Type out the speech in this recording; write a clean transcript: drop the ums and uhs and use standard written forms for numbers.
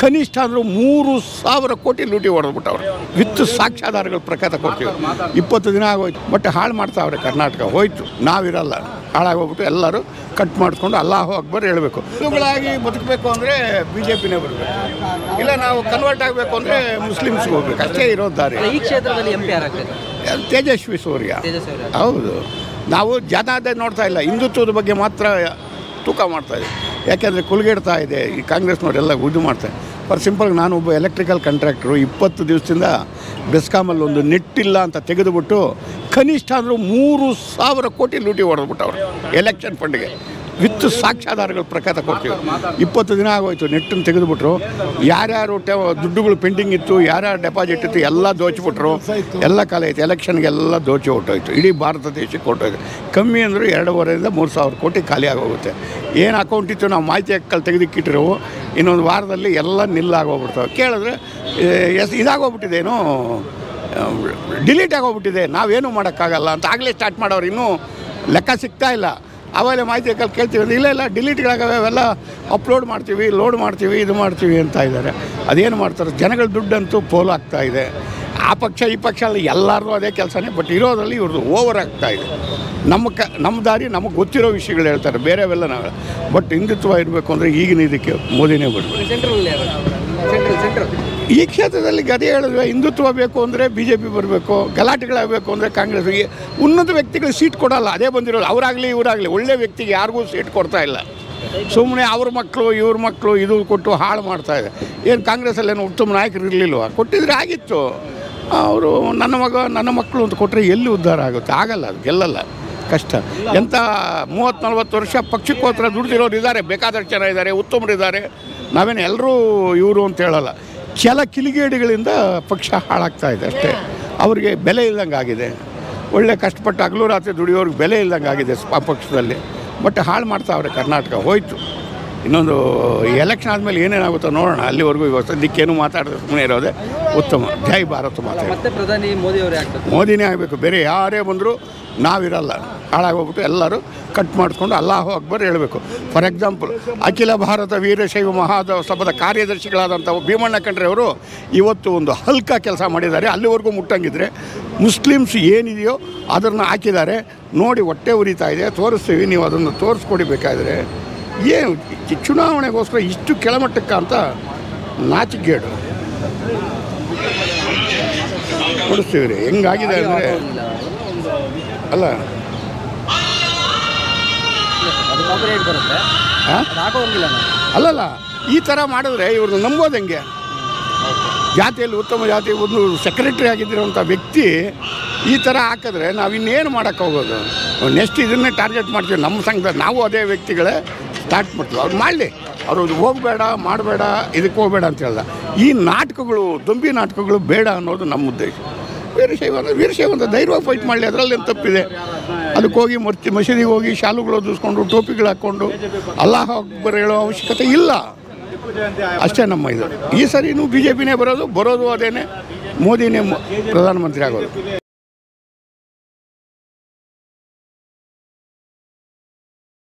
ಕನಿಷ್ಠ ಅಂದರೂ 3,000 ಕೋಟಿ ಲೂಟಿ ಹೊಡೆದ್ಬಿಟ್ಟವ್ರೆ. ವಿತ್ ಸಾಕ್ಷ್ಯಾಧಾರಗಳ ಪ್ರಕಾರ ಕೊಡ್ತೀವಿ. 20 ದಿನ ಆಗೋಯ್ತು. ಬಟ್ ಹಾಳು ಮಾಡ್ತಾವ್ರೆ. ಕರ್ನಾಟಕ ಹೋಯ್ತು, ನಾವಿರಲ್ಲ. ಹಾಳಾಗೋಗ್ಬಿಟ್ಟು ಎಲ್ಲರೂ ಕಟ್ ಮಾಡಿಸ್ಕೊಂಡು ಅಲ್ಲಾಹು ಅಕ್ಬರ್ ಹೇಳಬೇಕು. ಹಿಂದೂಗಳಾಗಿ ಬದುಕಬೇಕು ಅಂದರೆ BJPನೇ ಬರಬೇಕು, ಇಲ್ಲ ನಾವು ಕನ್ವರ್ಟ್ ಆಗಬೇಕು ಅಂದರೆ ಮುಸ್ಲಿಮ್ಸ್ಗೆ ಹೋಗ್ಬೇಕು. ಅಷ್ಟೇ ಇರೋದು ದಾರಿ. ಈ ಕ್ಷೇತ್ರದಲ್ಲಿ MP ಯಾರಾಗ್ತದೆ? ತೇಜಸ್ವಿ ಸೂರ್ಯ. ಹೌದು, ನಾವು ಜನಾದೇ ನೋಡ್ತಾ ಇಲ್ಲ, ಹಿಂದುತ್ವದ ಬಗ್ಗೆ ಮಾತ್ರ ತೂಕ ಮಾಡ್ತಾಯಿದೆ. ಯಾಕೆಂದರೆ ಕುಲ್ಗೆಡ್ತಾ ಇದೆ ಈ ಕಾಂಗ್ರೆಸ್ನವರೆಲ್ಲ ಇದು ಮಾಡ್ತಾರೆ. ಫಾರ್ ಸಿಂಪಲ್, ನಾನೊಬ್ಬ ಎಲೆಕ್ಟ್ರಿಕಲ್ ಕಾಂಟ್ರಾಕ್ಟ್ರು. 20 ದಿವಸದಿಂದ ಬೆಸ್ಕಾಮಲ್ಲಿ ಒಂದು ನೆಟ್ಟಿಲ್ಲ ಅಂತ ತೆಗೆದುಬಿಟ್ಟು ಕನಿಷ್ಠ ಅಂದರೂ 3,000 ಕೋಟಿ ಲೂಟಿ ಹೊಡೆದ್ಬಿಟ್ಟವ್ರು ಎಲೆಕ್ಷನ್ ಫಂಡ್ಗೆ. ವಿತ್ ಸಾಕ್ಷ್ಯಾಧಾರಗಳ ಪ್ರಕಾರ ಕೊಡ್ತೀವಿ. 20 ದಿನ ಆಗೋಯ್ತು. ನೆಟ್ಟನ್ನು ತೆಗೆದುಬಿಟ್ರು. ಯಾರ್ಯಾರು ದುಡ್ಡುಗಳು ಪೆಂಡಿಂಗ್ ಇತ್ತು, ಯಾರ್ಯಾರು ಡೆಪಾಸಿಟ್ ಇತ್ತು ಎಲ್ಲ ದೋಚಿಬಿಟ್ರು. ಎಲ್ಲ ಕಾಲ ಐತೆ. ಎಲೆಕ್ಷನ್ಗೆಲ್ಲ ದೋಚಿ ಹೊಟ್ಟೋಯ್ತು. ಇಡೀ ಭಾರತ ದೇಶಕ್ಕೆ ಹೊಟ್ಟೋಯ್ತು. ಕಮ್ಮಿ ಅಂದರೂ 2,500ರಿಂದ 3,000 ಕೋಟಿ ಖಾಲಿ ಆಗೋಗುತ್ತೆ. ಏನು ಅಕೌಂಟ್ ಇತ್ತು ನಾವು ಮಾಹಿತಿ ಹಕ್ಕಲ್ಲಿ ತೆಗೆದಿಕ್ಕಿಟ್ರು, ಇನ್ನೊಂದು ವಾರದಲ್ಲಿ ಎಲ್ಲ ನಿಲ್ಲಾಗೋಗ್ಬಿಡ್ತಾವೆ. ಕೇಳಿದ್ರೆ ಇದಾಗೋಗ್ಬಿಟ್ಟಿದೇನೋ, ಡಿಲೀಟ್ ಆಗೋಗ್ಬಿಟ್ಟಿದೆ, ನಾವೇನು ಮಾಡೋಕ್ಕಾಗಲ್ಲ ಅಂತ ಆಗಲೇ ಸ್ಟಾರ್ಟ್ ಮಾಡೋರು. ಇನ್ನೂ ಲೆಕ್ಕ ಸಿಗ್ತಾ ಇಲ್ಲ. ಆಮೇಲೆ ಮಾಹಿತಿ ಹಕ್ಕಲ್ಲಿ ಕೇಳ್ತೀವಿ, ಇಲ್ಲ ಡಿಲೀಟ್ಗಳಾಗವೆ, ಅವೆಲ್ಲ ಅಪ್ಲೋಡ್ ಮಾಡ್ತೀವಿ, ಲೋಡ್ ಮಾಡ್ತೀವಿ, ಇದು ಮಾಡ್ತೀವಿ ಅಂತ ಇದ್ದಾರೆ. ಅದೇನು ಮಾಡ್ತಾರೆ? ಜನಗಳ ದುಡ್ಡಂತೂ ಪೋಲು ಆಗ್ತಾಯಿದೆ. ಆ ಪಕ್ಷ ಈ ಪಕ್ಷ ಅಲ್ಲ, ಎಲ್ಲರದು ಅದೇ ಕೆಲಸನೇ. ಬಟ್ ಇರೋದ್ರಲ್ಲಿ ಇವ್ರದ್ದು ಓವರ್ ಆಗ್ತಾಯಿದೆ. ನಮ್ಮ ದಾರಿ ನಮಗೆ ಗೊತ್ತಿರೋ ವಿಷಯಗಳು ಹೇಳ್ತಾರೆ, ಬೇರೆವೆಲ್ಲ ನಾವು. ಬಟ್ ಹಿಂದುತ್ವ ಇರಬೇಕು ಅಂದರೆ ಈಗಿನ ಇದಕ್ಕೆ ಮೋದಿನೇ ಬರಬೇಕು. ಈ ಕ್ಷೇತ್ರದಲ್ಲಿ ಗದೆ ಹೇಳಿದ್ರೆ ಹಿಂದುತ್ವ ಬೇಕು ಅಂದರೆ BJP ಬರಬೇಕು, ಗಲಾಟೆಗಳಾಗಬೇಕು ಅಂದರೆ ಕಾಂಗ್ರೆಸ್. ಉನ್ನತ ವ್ಯಕ್ತಿಗಳು ಸೀಟ್ ಕೊಡೋಲ್ಲ, ಅದೇ ಬಂದಿರೋದು. ಅವರಾಗಲಿ ಇವರಾಗಲಿ ಒಳ್ಳೆ ವ್ಯಕ್ತಿಗೆ ಯಾರಿಗೂ ಸೀಟ್ ಕೊಡ್ತಾ ಇಲ್ಲ. ಸುಮ್ಮನೆ ಅವ್ರ ಮಕ್ಕಳು ಇವ್ರ ಮಕ್ಕಳು ಇದು ಕೊಟ್ಟು ಹಾಳು ಮಾಡ್ತಾಯಿದೆ. ಏನು ಕಾಂಗ್ರೆಸ್ಸಲ್ಲೇನು ಉತ್ತಮ ನಾಯಕರು ಇರಲಿಲ್ವ? ಕೊಟ್ಟಿದ್ರೆ ಆಗಿತ್ತು. ಅವರು ನನ್ನ ಮಗ ನನ್ನ ಮಕ್ಕಳು ಅಂತ ಕೊಟ್ಟರೆ ಎಲ್ಲಿ ಉದ್ಧಾರ ಆಗುತ್ತೆ? ಆಗಲ್ಲ, ಅದು ಗೆಲ್ಲಲ್ಲ, ಕಷ್ಟ. ಎಂಥ 30-40 ವರ್ಷ ಪಕ್ಷಕ್ಕೋಸ್ಕರ ದುಡ್ದಿರೋರು ಇದ್ದಾರೆ, ಬೇಕಾದಷ್ಟು ಜನ ಇದ್ದಾರೆ, ಉತ್ತಮರಿದ್ದಾರೆ. ನಾವೇನು ಎಲ್ಲರೂ ಇವರು ಅಂತ ಹೇಳಲ್ಲ. ಕೆಲ ಕಿಲಿಗೇಡಿಗಳಿಂದ ಪಕ್ಷ ಹಾಳಾಗ್ತಾಯಿದೆ ಅಷ್ಟೇ. ಅವರಿಗೆ ಬೆಲೆ ಇಲ್ದಂಗೆ ಆಗಿದೆ. ಒಳ್ಳೆ ಕಷ್ಟಪಟ್ಟು ಹಗಲು ರಾತ್ರಿ ದುಡಿಯೋರಿಗೆ ಬೆಲೆ ಇಲ್ದಂಗೆ ಆಗಿದೆ ಪಕ್ಷದಲ್ಲಿ. ಬಟ್ ಹಾಳು ಮಾಡ್ತಾವ್ರೆ. ಕರ್ನಾಟಕ ಹೋಯ್ತು. ಇನ್ನೊಂದು ಎಲೆಕ್ಷನ್ ಆದಮೇಲೆ ಏನೇನಾಗುತ್ತೋ ನೋಡೋಣ. ಅಲ್ಲಿವರೆಗೂ ಇವಾಗ ಸದ್ಯಕ್ಕೇನು ಮಾತಾಡಿದ್ರೆ ಸುಮ್ಮನೆ ಇರೋದೇ ಉತ್ತಮ. ಜೈ ಭಾರತ್ ಮಾತಾಡಿ. ಮತ್ತೆ ಪ್ರಧಾನಿ ಮೋದಿಯವರೇ ಆಗ್ತದೆ? ಮೋದಿನೇ ಆಗಬೇಕು. ಬೇರೆ ಯಾರೇ ಬಂದರೂ ನಾವಿರಲ್ಲ. ಹಾಳಾಗೋಗ್ಬಿಟ್ಟು ಎಲ್ಲರೂ ಕಟ್ ಮಾಡಿಸ್ಕೊಂಡು ಅಲ್ಲಾಹು ಅಕ್ಬರ್ ಹೇಳಬೇಕು. ಫಾರ್ ಎಕ್ಸಾಂಪಲ್, ಅಖಿಲ ಭಾರತ ವೀರಶೈವ ಮಹಾಸಭಾದ ಕಾರ್ಯದರ್ಶಿಗಳಾದಂಥ ಭೀಮಣ್ಣ ಖಂಡ್ರೆ ಅವರು ಇವತ್ತು ಒಂದು ಹಲ್ಕ ಕೆಲಸ ಮಾಡಿದ್ದಾರೆ. ಅಲ್ಲಿವರೆಗೂ ಮುಟ್ಟಂಗಿದ್ರೆ ಮುಸ್ಲಿಮ್ಸ್ ಏನಿದೆಯೋ ಅದನ್ನು ಹಾಕಿದ್ದಾರೆ. ನೋಡಿ ಹೊಟ್ಟೆ ಉರಿತಾ ಇದೆ, ತೋರಿಸ್ತೀವಿ, ನೀವು ಅದನ್ನು ತೋರಿಸ್ಕೊಡಿಬೇಕಾದ್ರೆ. ಏನು ಚುನಾವಣೆಗೋಸ್ಕರ ಇಷ್ಟು ಕೆಳಮಟ್ಟಕ್ಕೆ ಅಂತ ನಾಚಿಕೆಗೇಡು. ಕೊಡಿಸ್ತೀವಿ ರೀ. ಹೆಂಗಾಗಿದೆ ಅಂದರೆ ಅಲ್ಲ, ಅಲ್ಲಲ್ಲ, ಈ ಥರ ಮಾಡಿದ್ರೆ ಇವ್ರನ್ನ ನಂಬೋದು ಹೆಂಗೆ? ಜಾತಿಯಲ್ಲಿ ಉತ್ತಮ ಜಾತಿ ಒಂದು ಸೆಕ್ರೆಟ್ರಿ ಆಗಿದ್ದಿರೋಂಥ ವ್ಯಕ್ತಿ ಈ ಥರ ಹಾಕಿದ್ರೆ ನಾವು ಇನ್ನೇನು ಮಾಡೋಕ್ಕೆ ಹೋಗೋದು? ನೆಕ್ಸ್ಟ್ ಇದನ್ನೇ ಟಾರ್ಗೆಟ್ ಮಾಡ್ತೀವಿ. ನಮ್ಮ ಸಂಘದ ನಾವು ಅದೇ ವ್ಯಕ್ತಿಗಳೇ ಸ್ಟಾರ್ಟ್ ಮಾಡ್ತೀವಿ. ಅವ್ರು ಮಾಡಲಿ, ಅವರು ಹೋಗಬೇಡ, ಮಾಡಬೇಡ, ಇದಕ್ಕೆ ಹೋಗಬೇಡ ಅಂತ ಹೇಳ್ದ. ಈ ನಾಟಕಗಳು, ದೊಂಬಿ ನಾಟಕಗಳು ಬೇಡ ಅನ್ನೋದು ನಮ್ಮ ಉದ್ದೇಶ. ವೀರಶೈವ ಅಂತ ಧೈರ್ಯವಾಗಿ ಫೈಟ್ ಮಾಡಲಿ, ಅದರಲ್ಲೇನು ತಪ್ಪಿದೆ? ಅದಕ್ಕೆ ಹೋಗಿ ಮಸೀದಿಗೆ ಹೋಗಿ ಶಾಲುಗಳು ಓದಿಸ್ಕೊಂಡು ಟೋಪಿಗಳು ಹಾಕ್ಕೊಂಡು ಅಲ್ಲಾಹ್ ಅಕ್ಬರ್ ಹೇಳೋ ಅವಶ್ಯಕತೆ ಇಲ್ಲ. ಅಷ್ಟೇ ನಮ್ಮ ಇದು. ಈ ಸರಿನೂ BJPನೇ ಬರೋದು ಅದೇನೇ, ಮೋದಿನೇ ಪ್ರಧಾನಮಂತ್ರಿ ಆಗೋದು.